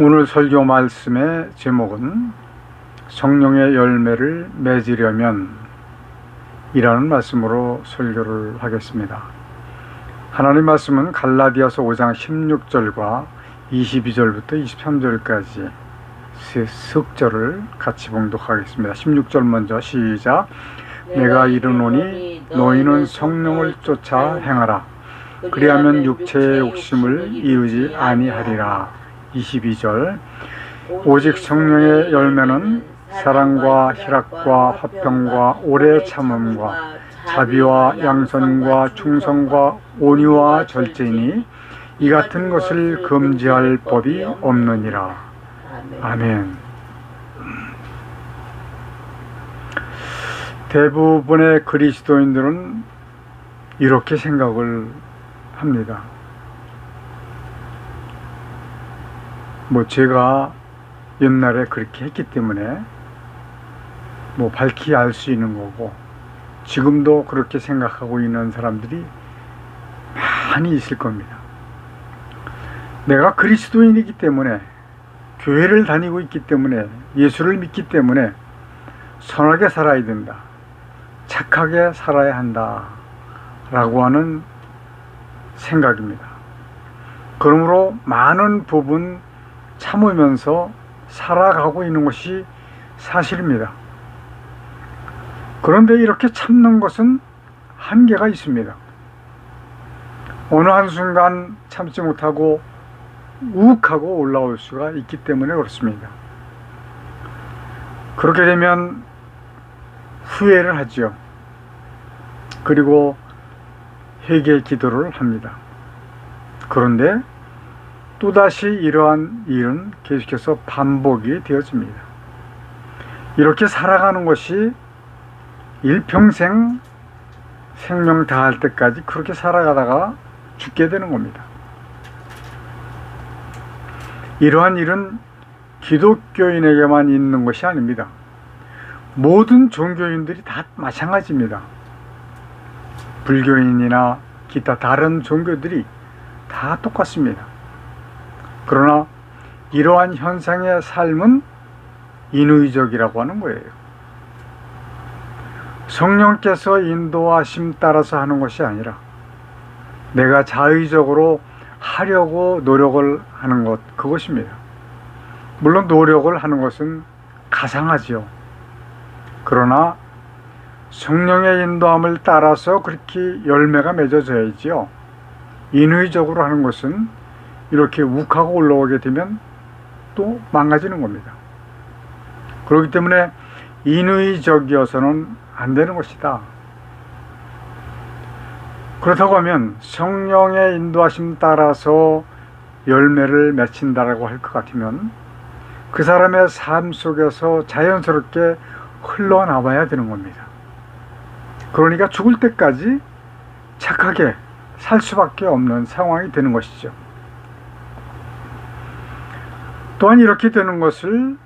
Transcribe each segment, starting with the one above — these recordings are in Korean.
오늘 설교 말씀의 제목은 성령의 열매를 맺으려면 이라는 말씀으로 설교를 하겠습니다. 하나님 말씀은 갈라디아서 5장 16절과 22절부터 23절까지 석절을 같이 봉독하겠습니다. 16절 먼저 시작. 내가 이르노니 너희는 성령을 쫓아 행하라. 그리하면 육체의 욕심을 이루지 아니하리라. 22절. 오직 성령의 열매는 사랑과 희락과 화평과 오래 참음과 자비와 양선과 충성과 온유와 절제니 이 같은 것을 금지할 법이 없느니라. 아멘. 대부분의 그리스도인들은 이렇게 생각을 합니다. 제가 옛날에 그렇게 했기 때문에 밝히 알 수 있는 거고, 지금도 그렇게 생각하고 있는 사람들이 많이 있을 겁니다. 내가 그리스도인이기 때문에, 교회를 다니고 있기 때문에, 예수를 믿기 때문에 선하게 살아야 된다, 착하게 살아야 한다 라고 하는 생각입니다. 그러므로 많은 부분 참으면서 살아가고 있는 것이 사실입니다. 그런데 이렇게 참는 것은 한계가 있습니다. 어느 한순간 참지 못하고 욱하고 올라올 수가 있기 때문에 그렇습니다. 그렇게 되면 후회를 하죠. 그리고 회개 기도를 합니다. 그런데 또다시 이러한 일은 계속해서 반복이 되어집니다. 이렇게 살아가는 것이 일평생 생명 다할 때까지 그렇게 살아가다가 죽게 되는 겁니다. 이러한 일은 기독교인에게만 있는 것이 아닙니다. 모든 종교인들이 다 마찬가지입니다. 불교인이나 기타 다른 종교들이 다 똑같습니다. 그러나 이러한 현상의 삶은 인위적이라고 하는 거예요. 성령께서 인도하심 따라서 하는 것이 아니라 내가 자의적으로 하려고 노력을 하는 것, 그것입니다. 물론 노력을 하는 것은 가상하지요. 그러나 성령의 인도함을 따라서 그렇게 열매가 맺어져야지요. 인위적으로 하는 것은 이렇게 욱하고 올라오게 되면 또 망가지는 겁니다. 그렇기 때문에 인위적이어서는 안 되는 것이다. 그렇다고 하면 성령의 인도하심 따라서 열매를 맺힌다라고 할 것 같으면 그 사람의 삶 속에서 자연스럽게 흘러나와야 되는 겁니다. 그러니까 죽을 때까지 착하게 살 수밖에 없는 상황이 되는 것이죠. 또한 이렇게 되는 것을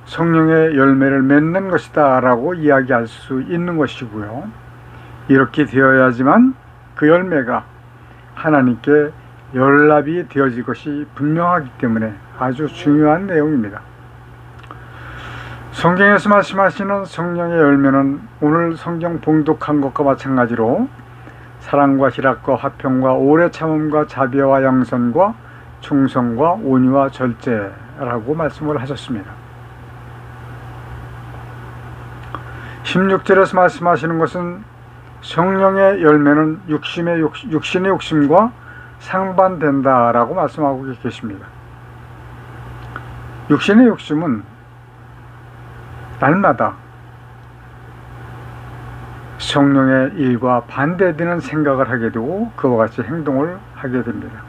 성령의 열매를 맺는 것이다 라고 이야기할 수 있는 것이고요. 이렇게 되어야지만 그 열매가 하나님께 연락이 되어질 것이 분명하기 때문에 아주 중요한 내용입니다. 성경에서 말씀하시는 성령의 열매는 오늘 성경 봉독한 것과 마찬가지로 사랑과 희락과 화평과 오래 참음과 자비와 양선과 충성과 온유와 절제라고 말씀을 하셨습니다. 16절에서 말씀하시는 것은 성령의 열매는 육신의 욕심과 상반된다라고 말씀하고 계십니다. 육신의 욕심은 날마다 성령의 일과 반대되는 생각을 하게 되고 그와 같이 행동을 하게 됩니다.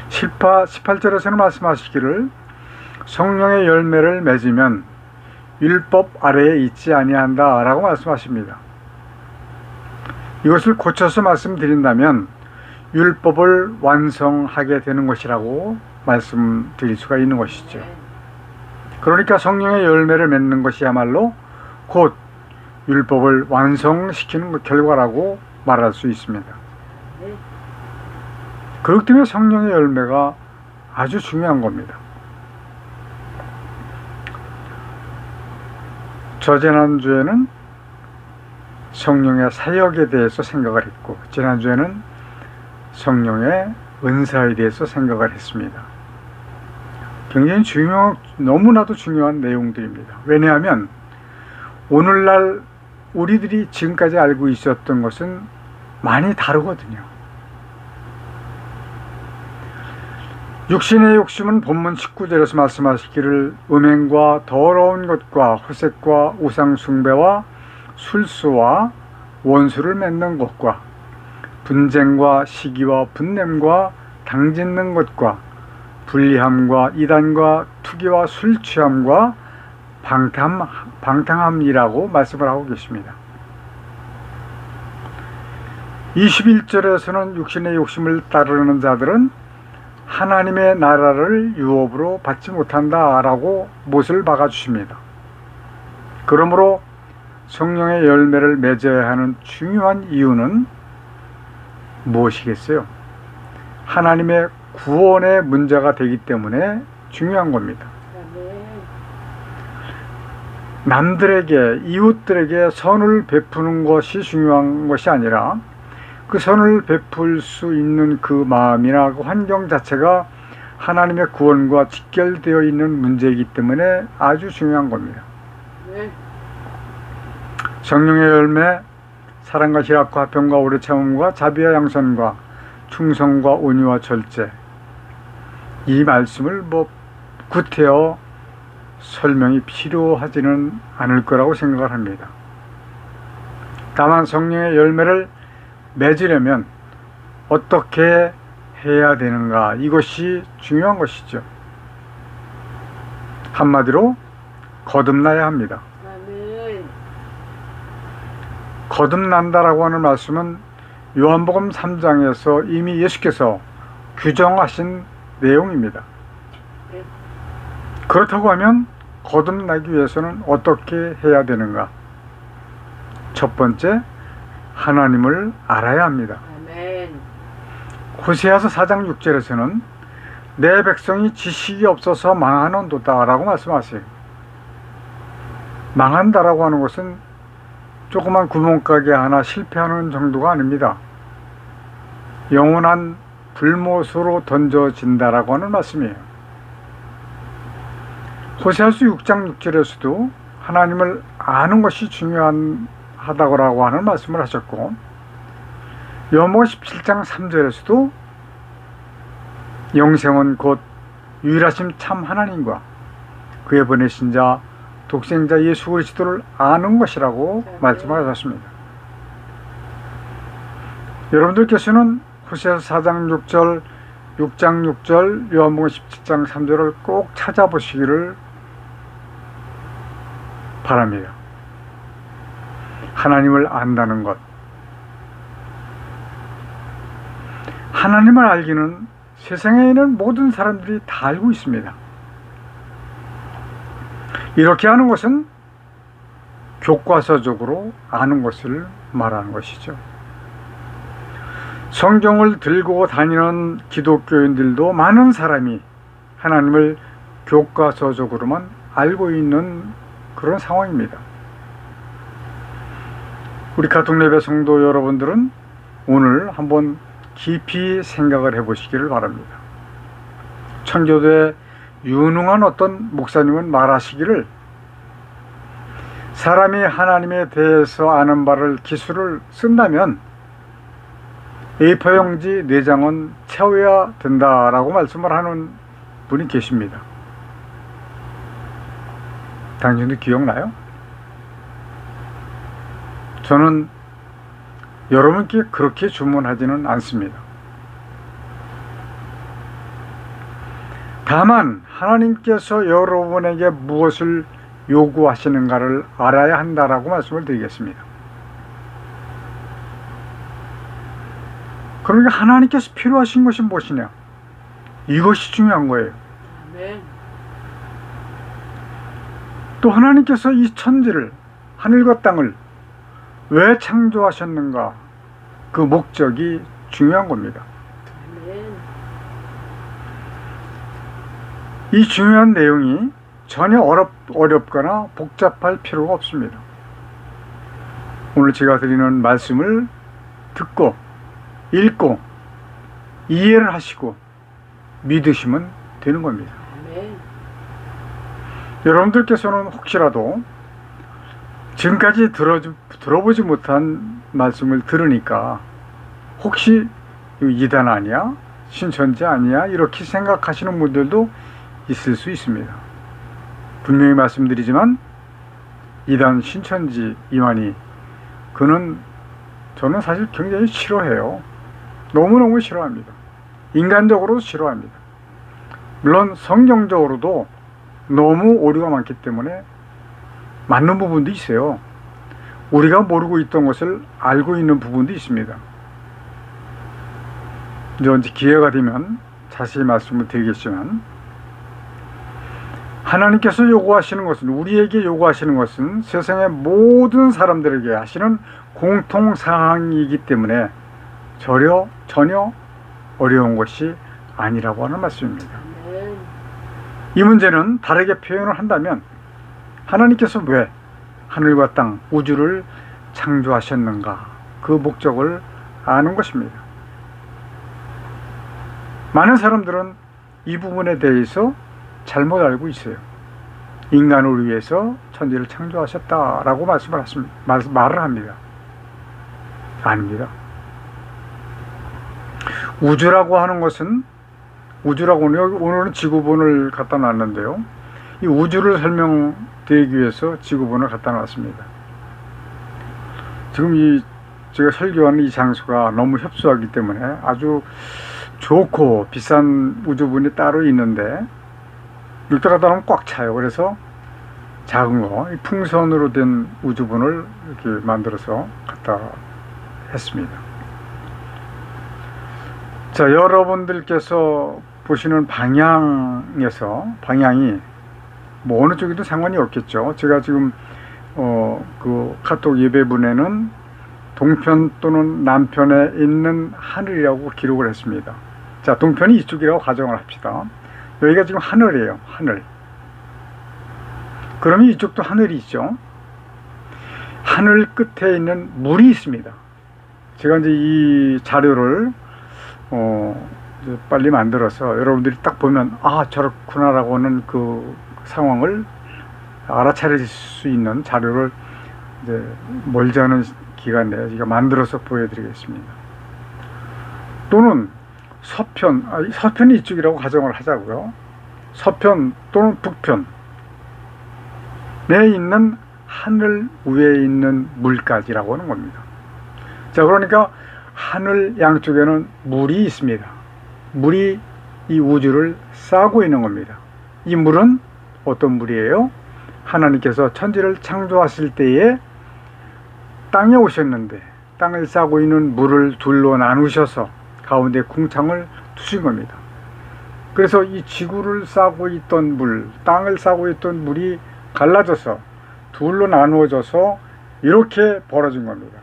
18절에서는 말씀하시기를 성령의 열매를 맺으면 율법 아래에 있지 아니한다 라고 말씀하십니다. 이것을 고쳐서 말씀드린다면 율법을 완성하게 되는 것이라고 말씀드릴 수가 있는 것이죠. 그러니까 성령의 열매를 맺는 것이야말로 곧 율법을 완성시키는 결과라고 말할 수 있습니다. 그렇기 때문에 성령의 열매가 아주 중요한 겁니다. 저지난주에는 성령의 사역에 대해서 생각을 했고, 지난주에는 성령의 은사에 대해서 생각을 했습니다. 굉장히 너무나도 중요한 내용들입니다. 왜냐하면 오늘날 우리들이 지금까지 알고 있었던 것은 많이 다르거든요. 육신의 욕심은 본문 19절에서 말씀하시기를 음행과 더러운 것과 호색과 우상숭배와 술수와 원수를 맺는 것과 분쟁과 시기와 분냄과 당짓는 것과 불리함과 이단과 투기와 술취함과 방탕함이라고 말씀을 하고 계십니다. 21절에서는 육신의 욕심을 따르는 자들은 하나님의 나라를 유업으로 받지 못한다라고 못을 박아주십니다. 그러므로 성령의 열매를 맺어야 하는 중요한 이유는 무엇이겠어요? 하나님의 구원의 문제가 되기 때문에 중요한 겁니다. 남들에게, 이웃들에게 선을 베푸는 것이 중요한 것이 아니라 그 선을 베풀 수 있는 그 마음이나 그 환경 자체가 하나님의 구원과 직결되어 있는 문제이기 때문에 아주 중요한 겁니다. 성령의 열매, 사랑과 희락과 화평과 오래 참음과 자비와 양선과 충성과 온유와 절제, 이 말씀을 구태여 설명이 필요하지는 않을 거라고 생각을 합니다. 다만 성령의 열매를 맺으려면 어떻게 해야 되는가, 이것이 중요한 것이죠. 한마디로 거듭나야 합니다. 거듭난다라고 하는 말씀은 요한복음 3장에서 이미 예수께서 규정하신 내용입니다. 그렇다고 하면 거듭나기 위해서는 어떻게 해야 되는가? 첫 번째, 하나님을 알아야 합니다. 호세아서 4장 6절에서는 내 백성이 지식이 없어서 망하는도다 라고 말씀하세요. 망한다라고 하는 것은 조그만 구멍가게 하나 실패하는 정도가 아닙니다. 영원한 불못으로 던져진다라고 하는 말씀이에요. 호세아서 6장 6절에서도 하나님을 아는 것이 중요하다고 하는 말씀을 하셨고, 요한복음 17장 3절에서도 영생은 곧 유일하신 참 하나님과 그의 보내신 자 독생자 예수 그리스도를 아는 것이라고 말씀을 하셨습니다. 여러분들께서는 호세아서 4장 6절, 6장 6절, 요한복음 17장 3절을 꼭 찾아보시기를 바랍니다. 하나님을 안다는 것, 하나님을 알기는 세상에 있는 모든 사람들이 다 알고 있습니다. 이렇게 하는 것은 교과서적으로 아는 것을 말하는 것이죠. 성경을 들고 다니는 기독교인들도 많은 사람이 하나님을 교과서적으로만 알고 있는 그런 상황입니다. 우리 가톨릭 성도 여러분들은 오늘 한번 깊이 생각을 해보시기를 바랍니다. 청교도의 유능한 어떤 목사님은 말하시기를, 사람이 하나님에 대해서 아는 바를 기술을 쓴다면 A4 용지 4장은 채워야 된다라고 말씀을 하는 분이 계십니다. 당신도 기억나요? 저는 여러분께 그렇게 주문하지는 않습니다. 다만 하나님께서 여러분에게 무엇을 요구하시는가를 알아야 한다라고 말씀을 드리겠습니다. 그러니까 하나님께서 필요하신 것이 무엇이냐? 이것이 중요한 거예요. 또 하나님께서 이 천지를, 하늘과 땅을 왜 창조하셨는가? 그 목적이 중요한 겁니다. 이 중요한 내용이 전혀 어렵거나 복잡할 필요가 없습니다. 오늘 제가 드리는 말씀을 듣고 읽고 이해를 하시고 믿으시면 되는 겁니다. 네. 여러분들께서는 혹시라도 지금까지 들어보지 못한 말씀을 들으니까 혹시 이단 아니야? 신천지 아니야? 이렇게 생각하시는 분들도 있을 수 있습니다. 분명히 말씀드리지만 이단 신천지 이만희 그는 저는 사실 굉장히 싫어해요. 너무너무 싫어합니다. 인간적으로 싫어합니다. 물론 성경적으로도 너무 오류가 많기 때문에 맞는 부분도 있어요. 우리가 모르고 있던 것을 알고 있는 부분도 있습니다. 이제 언제 기회가 되면 자세히 말씀을 드리겠지만, 하나님께서 요구하시는 것은, 우리에게 요구하시는 것은 세상의 모든 사람들에게 하시는 공통사항이기 때문에 전혀 어려운 것이 아니라고 하는 말씀입니다. 이 문제는 다르게 표현을 한다면, 하나님께서 왜 하늘과 땅, 우주를 창조하셨는가, 그 목적을 아는 것입니다. 많은 사람들은 이 부분에 대해서 잘못 알고 있어요. 인간을 위해서 천지를 창조하셨다라고 말을 합니다. 아닙니다. 우주라고 하는 것은, 오늘은 지구본을 갖다 놨는데요. 이 우주를 설명드리기 위해서 지구본을 갖다 놨습니다. 지금 제가 설교하는 이 장소가 너무 협소하기 때문에 아주 좋고 비싼 우주본이 따로 있는데 이때 갖다 놓으면 꽉 차요. 그래서 작은 거, 풍선으로 된 우주본을 이렇게 만들어서 갖다 했습니다. 자, 여러분들께서 보시는 방향이 뭐 어느 쪽이든 상관이 없겠죠. 제가 지금 그 카톡 예배문에는 동편 또는 남편에 있는 하늘이라고 기록을 했습니다. 자, 동편이 이쪽이라고 가정을 합시다. 여기가 지금 하늘이에요. 하늘. 그러면 이쪽도 하늘이 있죠. 하늘 끝에 있는 물이 있습니다. 제가 이제 이 자료를 이제 빨리 만들어서 여러분들이 딱 보면 저렇구나라고 하는 그 상황을 알아차릴 수 있는 자료를 이제 멀지 않은 기간 내에 제가 만들어서 보여드리겠습니다. 또는 서편이 이쪽이라고 가정을 하자고요. 서편 또는 북편에 있는 하늘 위에 있는 물까지라고 하는 겁니다. 자, 그러니까 하늘 양쪽에는 물이 있습니다. 물이 이 우주를 싸고 있는 겁니다. 이 물은 어떤 물이에요? 하나님께서 천지를 창조하실 때에 땅에 오셨는데 땅을 싸고 있는 물을 둘로 나누셔서 가운데 궁창을 두신 겁니다. 그래서 이 지구를 싸고 있던 물, 땅을 싸고 있던 물이 갈라져서 둘로 나누어져서 이렇게 벌어진 겁니다.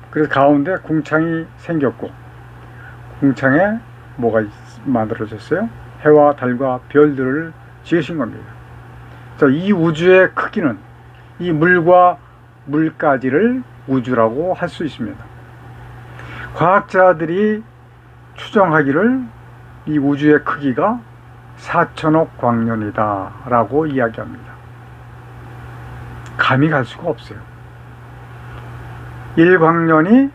그래서 가운데 궁창이 생겼고, 궁창에 뭐가 만들어졌어요? 해와 달과 별들을 지으신 겁니다. 자, 이 우주의 크기는 이 물과 물까지를 우주라고 할 수 있습니다. 과학자들이 추정하기를 이 우주의 크기가 4천억 광년이다 라고 이야기합니다. 감이 갈 수가 없어요. 1광년이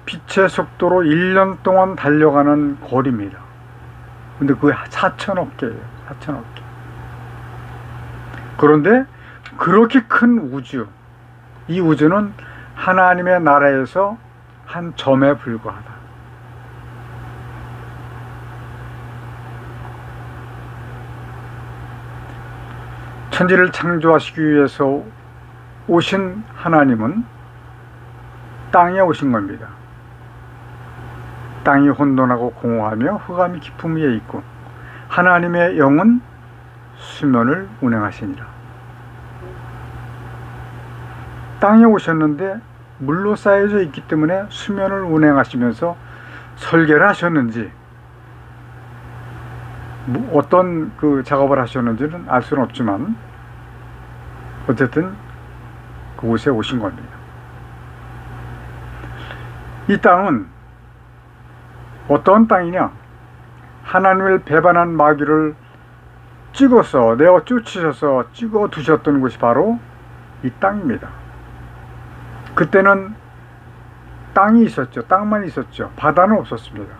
빛의 속도로 1년 동안 달려가는 거리입니다. 근데 그게 4천억 개예요. 4천억 개. 그런데 그렇게 큰 우주, 이 우주는 하나님의 나라에서 한 점에 불과하다. 천지를 창조하시기 위해서 오신 하나님은 땅에 오신 겁니다. 땅이 혼돈하고 공허하며 흑암이 깊음 위에 있고 하나님의 영은 수면을 운행하시니라. 땅에 오셨는데 물로 쌓여져 있기 때문에 수면을 운행하시면서 설계를 하셨는지 어떤 그 작업을 하셨는지는 알 수는 없지만 어쨌든 그곳에 오신 겁니다. 이 땅은 어떤 땅이냐? 하나님을 배반한 마귀를 찍어서 내어 쫓으셔서 찍어 두셨던 곳이 바로 이 땅입니다. 그때는 땅이 있었죠. 땅만 있었죠. 바다는 없었습니다.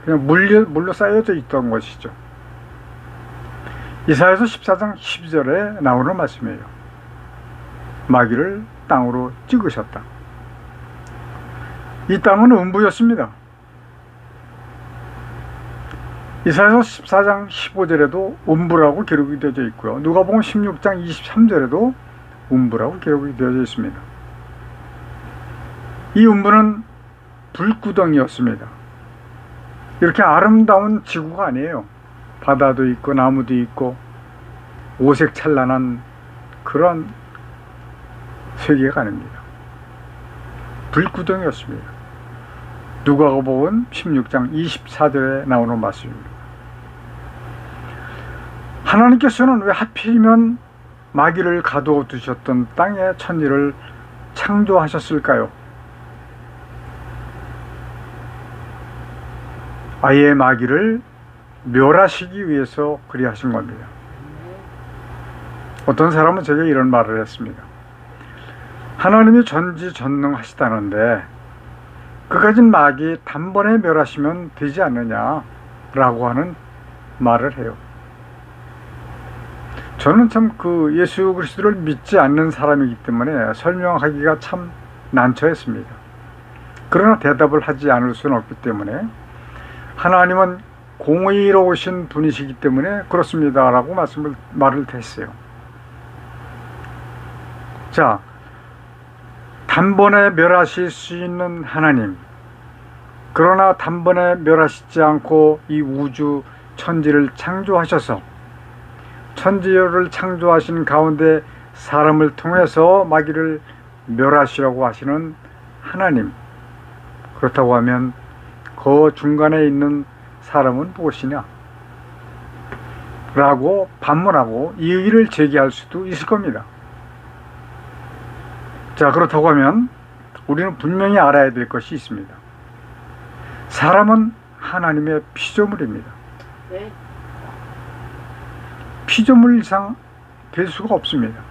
그냥 물로 쌓여져 있던 것이죠. 이사야서 14장 12절에 나오는 말씀이에요. 마귀를 땅으로 찍으셨다. 이 땅은 음부였습니다. 이사야서 14장 15절에도 음부라고 기록이 되어져 있고요. 누가복음 16장 23절에도 음부라고 기록이 되어져 있습니다. 이 음부는 불구덩이였습니다. 이렇게 아름다운 지구가 아니에요. 바다도 있고 나무도 있고 오색 찬란한 그런 세계가 아닙니다. 불구덩이였습니다. 누가복음 16장 24절에 나오는 말씀입니다. 하나님께서는 왜 하필이면 마귀를 가두어 두셨던 땅의 천지를 창조하셨을까요? 아예 마귀를 멸하시기 위해서 그리하신 겁니다. 어떤 사람은 제게 이런 말을 했습니다. 하나님이 전지전능하시다는데 그까진 마귀 단번에 멸하시면 되지 않느냐라고 하는 말을 해요. 저는 참 예수 그리스도를 믿지 않는 사람이기 때문에 설명하기가 참 난처했습니다. 그러나 대답을 하지 않을 수는 없기 때문에 하나님은 공의로우신 분이시기 때문에 그렇습니다 라고 말을 했어요. 자, 단번에 멸하실 수 있는 하나님, 그러나 단번에 멸하시지 않고 이 우주 천지를 창조하셔서 천지를 창조하신 가운데 사람을 통해서 마귀를 멸하시려고 하시는 하나님, 그렇다고 하면 그 중간에 있는 사람은 무엇이냐? 라고 반문하고 이의를 제기할 수도 있을 겁니다. 자, 그렇다고 하면 우리는 분명히 알아야 될 것이 있습니다. 사람은 하나님의 피조물입니다. 네. 피조물 이상 될 수가 없습니다.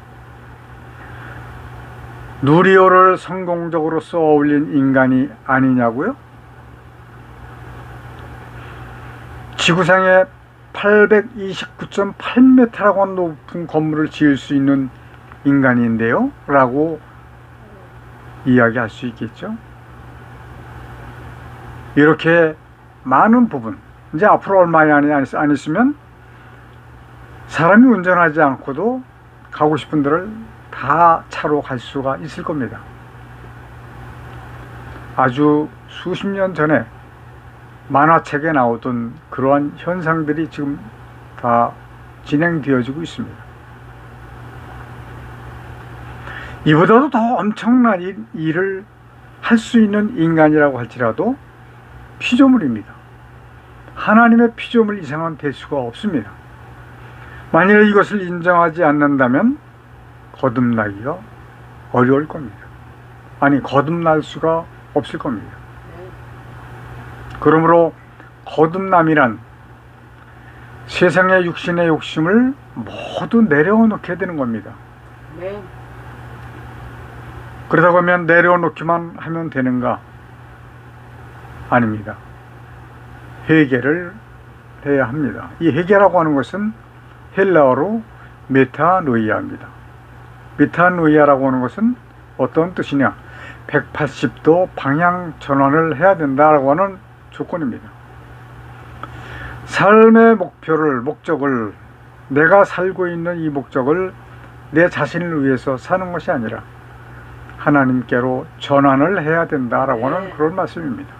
누리호를 성공적으로 쏘아 올린 인간이 아니냐고요? 지구상에 829.8m라고 하는 높은 건물을 지을 수 있는 인간인데요? 라고 이야기할 수 있겠죠. 이렇게 많은 부분, 이제 앞으로 얼마 안 있으면 사람이 운전하지 않고도 가고 싶은 데를 다 차로 갈 수가 있을 겁니다. 아주 수십 년 전에 만화책에 나오던 그러한 현상들이 지금 다 진행되어지고 있습니다. 이보다도 더 엄청난 일을 할 수 있는 인간이라고 할지라도 피조물입니다. 하나님의 피조물 이상은 될 수가 없습니다. 만일 이것을 인정하지 않는다면 거듭나기가 어려울 겁니다. 아니, 거듭날 수가 없을 겁니다. 그러므로 거듭남이란 세상의 육신의 욕심을 모두 내려놓게 되는 겁니다. 네. 그러다고 하면 내려놓기만 하면 되는가? 아닙니다. 회개를 해야 합니다. 이 회개라고 하는 것은 헬라어로 메타노이아입니다. 메타노이아라고 하는 것은 어떤 뜻이냐? 180도 방향 전환을 해야 된다라고 하는 조건입니다. 삶의 목적을 내가 살고 있는 이 목적을 내 자신을 위해서 사는 것이 아니라 하나님께로 전환을 해야 된다라고 하는 그런 말씀입니다.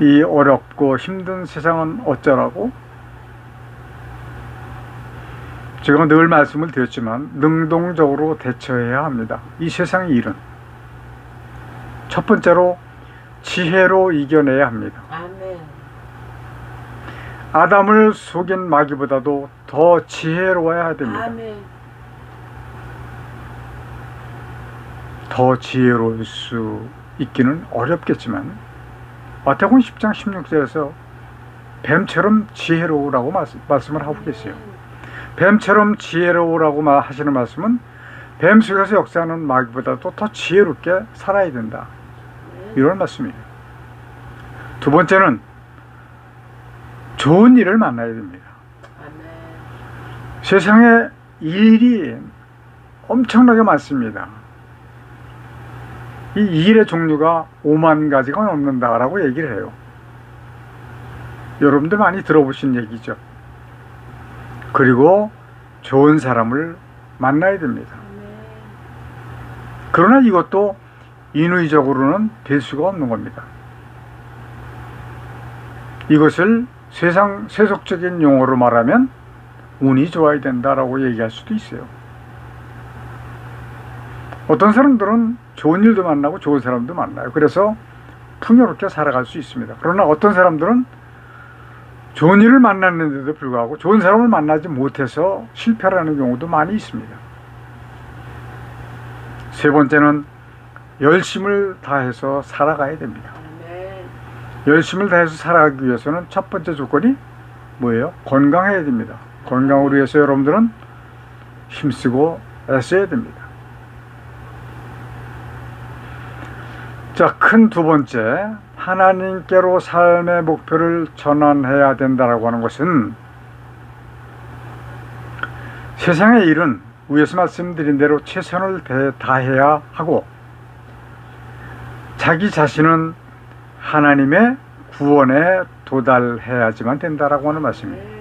이 어렵고 힘든 세상은 어쩌라고? 제가 늘 말씀을 드렸지만 능동적으로 대처해야 합니다. 이 세상의 일은 첫 번째로 지혜로 이겨내야 합니다. 아멘. 아담을 속인 마귀보다도 더 지혜로워야 됩니다. 아멘. 더 지혜로울 수 있기는 어렵겠지만 마태복음 10장 16절에서 뱀처럼 지혜로우라고 말씀을 하고 계세요. 뱀처럼 지혜로우라고 하시는 말씀은 뱀 속에서 역사하는 마귀보다도 더 지혜롭게 살아야 된다, 이런 말씀이에요. 두 번째는 좋은 일을 만나야 됩니다. 세상에 일이 엄청나게 많습니다. 이 일의 종류가 5만 가지가 넘는다라고 얘기를 해요. 여러분들 많이 들어보신 얘기죠. 그리고 좋은 사람을 만나야 됩니다. 그러나 이것도 인위적으로는 될 수가 없는 겁니다. 이것을 세속적인 용어로 말하면 운이 좋아야 된다라고 얘기할 수도 있어요. 어떤 사람들은 좋은 일도 만나고 좋은 사람도 만나요. 그래서 풍요롭게 살아갈 수 있습니다. 그러나 어떤 사람들은 좋은 일을 만났는데도 불구하고 좋은 사람을 만나지 못해서 실패하는 경우도 많이 있습니다. 세 번째는 열심을 다해서 살아가야 됩니다. 열심을 다해서 살아가기 위해서는 첫 번째 조건이 뭐예요? 건강해야 됩니다. 건강을 위해서 여러분들은 힘쓰고 애써야 됩니다. 자, 큰 두 번째, 하나님께로 삶의 목표를 전환해야 된다라고 하는 것은 세상의 일은 위에서 말씀드린 대로 최선을 다해야 하고 자기 자신은 하나님의 구원에 도달해야지만 된다라고 하는 말씀입니다.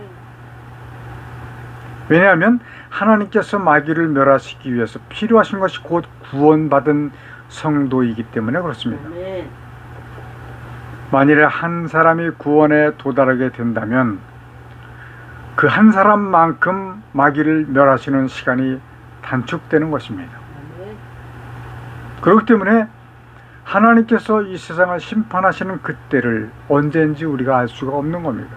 왜냐하면 하나님께서 마귀를 멸하시기 위해서 필요하신 것이 곧 구원받은 성도이기 때문에 그렇습니다. 만일에 한 사람이 구원에 도달하게 된다면 그 한 사람만큼 마귀를 멸하시는 시간이 단축되는 것입니다. 그렇기 때문에 하나님께서 이 세상을 심판하시는 그때를 언제인지 우리가 알 수가 없는 겁니다.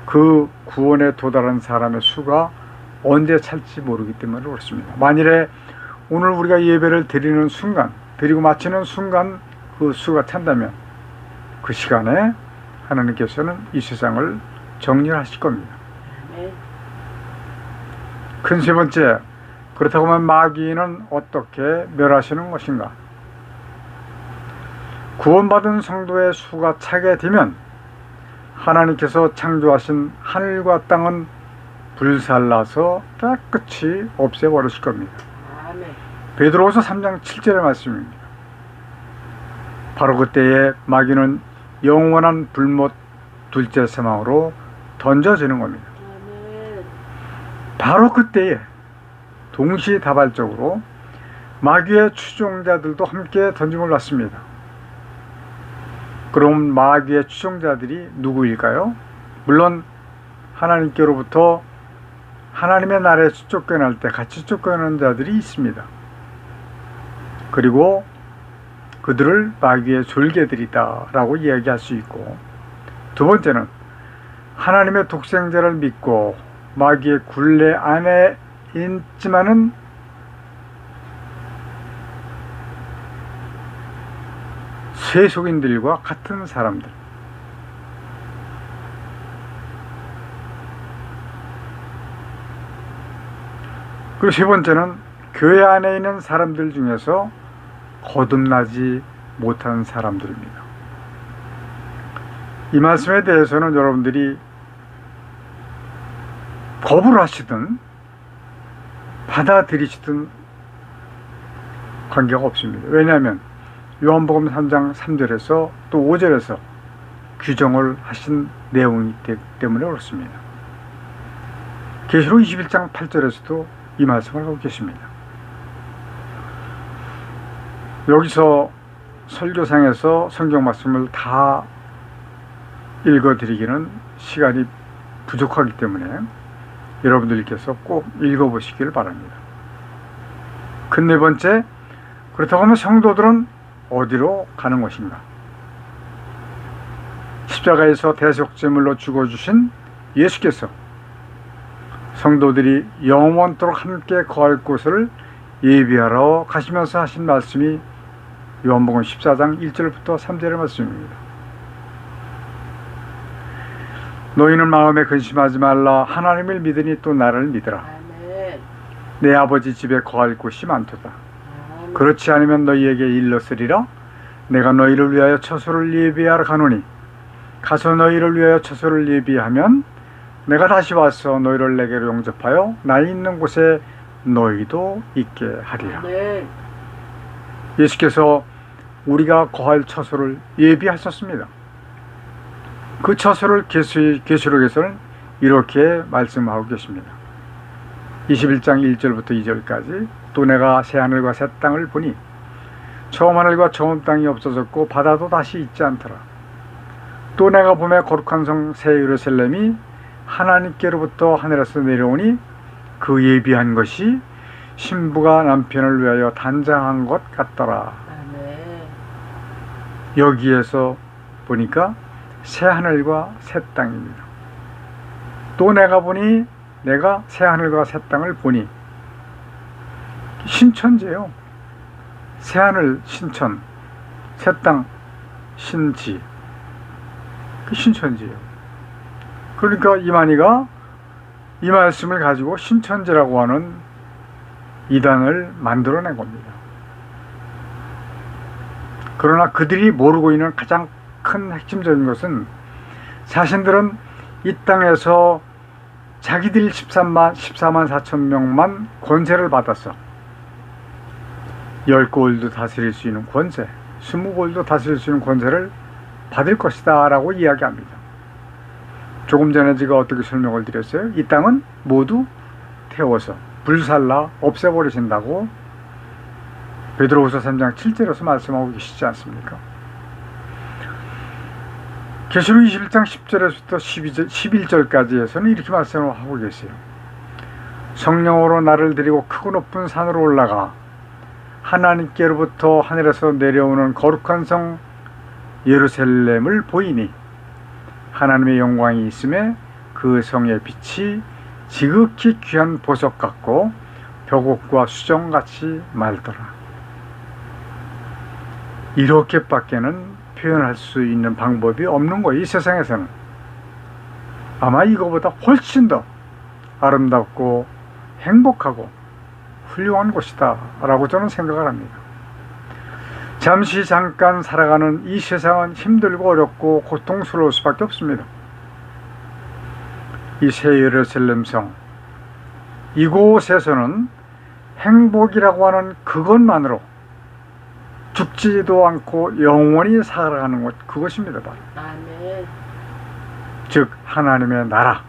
그 구원에 도달한 사람의 수가 언제 찰지 모르기 때문에 그렇습니다. 만일에 오늘 우리가 예배를 드리는 순간, 드리고 마치는 순간 그 수가 찬다면 그 시간에 하나님께서는 이 세상을 정리하실 겁니다. 큰 세 번째, 그렇다고 하면 마귀는 어떻게 멸하시는 것인가? 구원받은 성도의 수가 차게 되면 하나님께서 창조하신 하늘과 땅은 불살라서 깨끗이 없애버리실 겁니다. 베드로후서 3장 7절의 말씀입니다. 바로 그때에 마귀는 영원한 불못 둘째 사망으로 던져지는 겁니다. 바로 그때에 동시다발적으로 마귀의 추종자들도 함께 던짐을 받습니다. 그럼 마귀의 추종자들이 누구일까요? 물론 하나님께로부터 하나님의 나라에 쫓겨날 때 같이 쫓겨나는 자들이 있습니다. 그리고 그들을 마귀의 졸개들이다 라고 이야기할 수 있고, 두 번째는 하나님의 독생자를 믿고 마귀의 굴레 안에 있지만은 세속인들과 같은 사람들, 그리고 세 번째는 교회 안에 있는 사람들 중에서 거듭나지 못한 사람들입니다. 이 말씀에 대해서는 여러분들이 거부를 하시든 받아들이시든 관계가 없습니다. 왜냐하면 요한복음 3장 3절에서 또 5절에서 규정을 하신 내용이기 때문에 그렇습니다. 계시록 21장 8절에서도 이 말씀을 하고 계십니다. 여기서 설교상에서 성경 말씀을 다 읽어드리기는 시간이 부족하기 때문에 여러분들께서 꼭 읽어보시기를 바랍니다. 큰 네 번째, 그렇다고 하면 성도들은 어디로 가는 것인가? 십자가에서 대속제물로 죽어주신 예수께서 성도들이 영원토록 함께 거할 곳을 예비하러 가시면서 하신 말씀이 요한복음 14장 1절부터 3절의 말씀입니다. 너희는 마음에 근심하지 말라. 하나님을 믿으니 또 나를 믿으라. 아멘. 내 아버지 집에 거할 곳이 많도다. 아멘. 그렇지 않으면 너희에게 일렀으리라. 내가 너희를 위하여 처소를 예비하러 가노니 가서 너희를 위하여 처소를 예비하면 내가 다시 와서 너희를 내게로 영접하여 나 있는 곳에 너희도 있게 하리라. 아멘. 예수께서 우리가 거할 처소를 예비하셨습니다. 그 처소를 계시록에서는 이렇게 말씀하고 계십니다. 21장 1절부터 2절까지 또 내가 새 하늘과 새 땅을 보니 처음 하늘과 처음 땅이 없어졌고 바다도 다시 있지 않더라. 또 내가 보매 거룩한 성 새 예루살렘이 하나님께로부터 하늘에서 내려오니 그 예비한 것이 신부가 남편을 위하여 단장한 것 같더라. 아멘. 여기에서 보니까 새 하늘과 새 땅입니다. 또 내가 새 하늘과 새 땅을 보니 신천지예요. 새 하늘 신천, 새 땅 신지, 그 신천지예요. 그러니까 이만희가 이 말씀을 가지고 신천지라고 하는 이단을 만들어낸 겁니다. 그러나 그들이 모르고 있는 가장 큰 핵심적인 것은 자신들은 이 땅에서 자기들 14만 4천 명만 권세를 받았어. 10골도 다스릴 수 있는 권세, 20골도 다스릴 수 있는 권세를 받을 것이다 라고 이야기합니다. 조금 전에 제가 어떻게 설명을 드렸어요? 이 땅은 모두 태워서 불살라 없애버리신다고 베드로후서 3장 7절에서 말씀하고 계시지 않습니까? 계시록 21장 10절에서부터 11절까지에서는 이렇게 말씀하고 계세요. 성령으로 나를 데리고 크고 높은 산으로 올라가 하나님께로부터 하늘에서 내려오는 거룩한 성 예루살렘을 보이니 하나님의 영광이 있음에 그 성의 빛이 지극히 귀한 보석 같고 벽옥과 수정같이 맑더라. 이렇게밖에는 표현할 수 있는 방법이 없는 거예요. 이 세상에서는 아마 이거보다 훨씬 더 아름답고 행복하고 훌륭한 곳이다 라고 저는 생각을 합니다. 잠깐 살아가는 이 세상은 힘들고 어렵고 고통스러울 수밖에 없습니다. 이 새 예루살렘 성, 이곳에서는 행복이라고 하는 그것만으로 죽지도 않고 영원히 살아가는 것, 그것입니다. 바로. 아멘. 즉 하나님의 나라,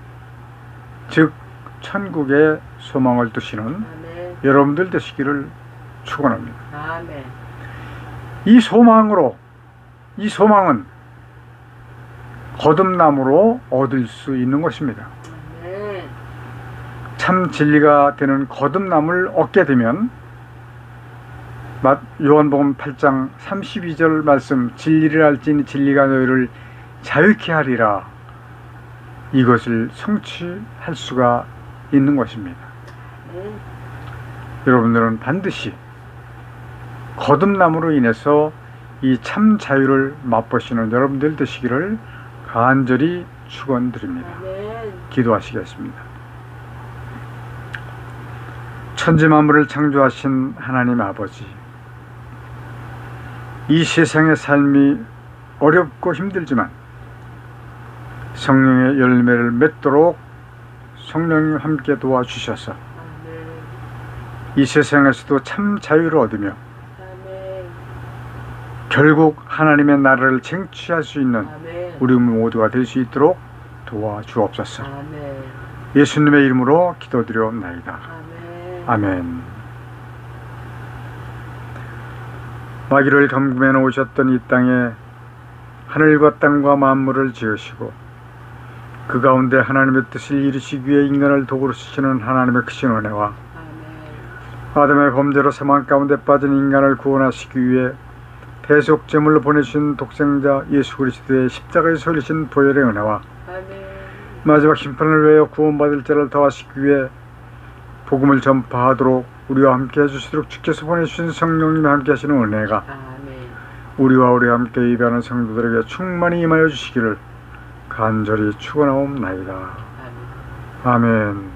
즉 천국의 소망을 두시는 아멘. 여러분들 되시기를 축원합니다. 아멘. 이 소망은 거듭남으로 얻을 수 있는 것입니다. 아멘. 참 진리가 되는 거듭남을 얻게 되면 요한복음 8장 32절 말씀, 진리를 알지니 진리가 너희를 자유케 하리라, 이것을 성취할 수가 있는 것입니다. 여러분들은 반드시 거듭남으로 인해서 이 참 자유를 맛보시는 여러분들 되시기를 간절히 축원드립니다. 기도하시겠습니다. 천지 만물을 창조하신 하나님 아버지, 이 세상의 삶이 어렵고 힘들지만 성령의 열매를 맺도록 성령님 함께 도와주셔서 이 세상에서도 참 자유를 얻으며 결국 하나님의 나라를 쟁취할 수 있는 우리 모두가 될 수 있도록 도와주옵소서. 예수님의 이름으로 기도드려옵나이다. 아멘. 마귀를 감금해 놓으셨던 이 땅에 하늘과 땅과 만물을 지으시고 그 가운데 하나님의 뜻을 이루시기 위해 인간을 도구로 쓰시는 하나님의 크신 은혜와 아담의 범죄로 사망 가운데 빠진 인간을 구원하시기 위해 대속 제물로 보내신 독생자 예수 그리스도의 십자가에 설리신 보혈의 은혜와 마지막 심판을 위하여 구원받을 자를 더하시기 위해 복음을 전파하도록 우리와 함께 해주시도록 주께서 보내주신 성령님이 함께 하시는 은혜가 아멘. 우리와 함께 예배하는 성도들에게 충만히 임하여 주시기를 간절히 축원하옵나이다. 아멘. 아멘.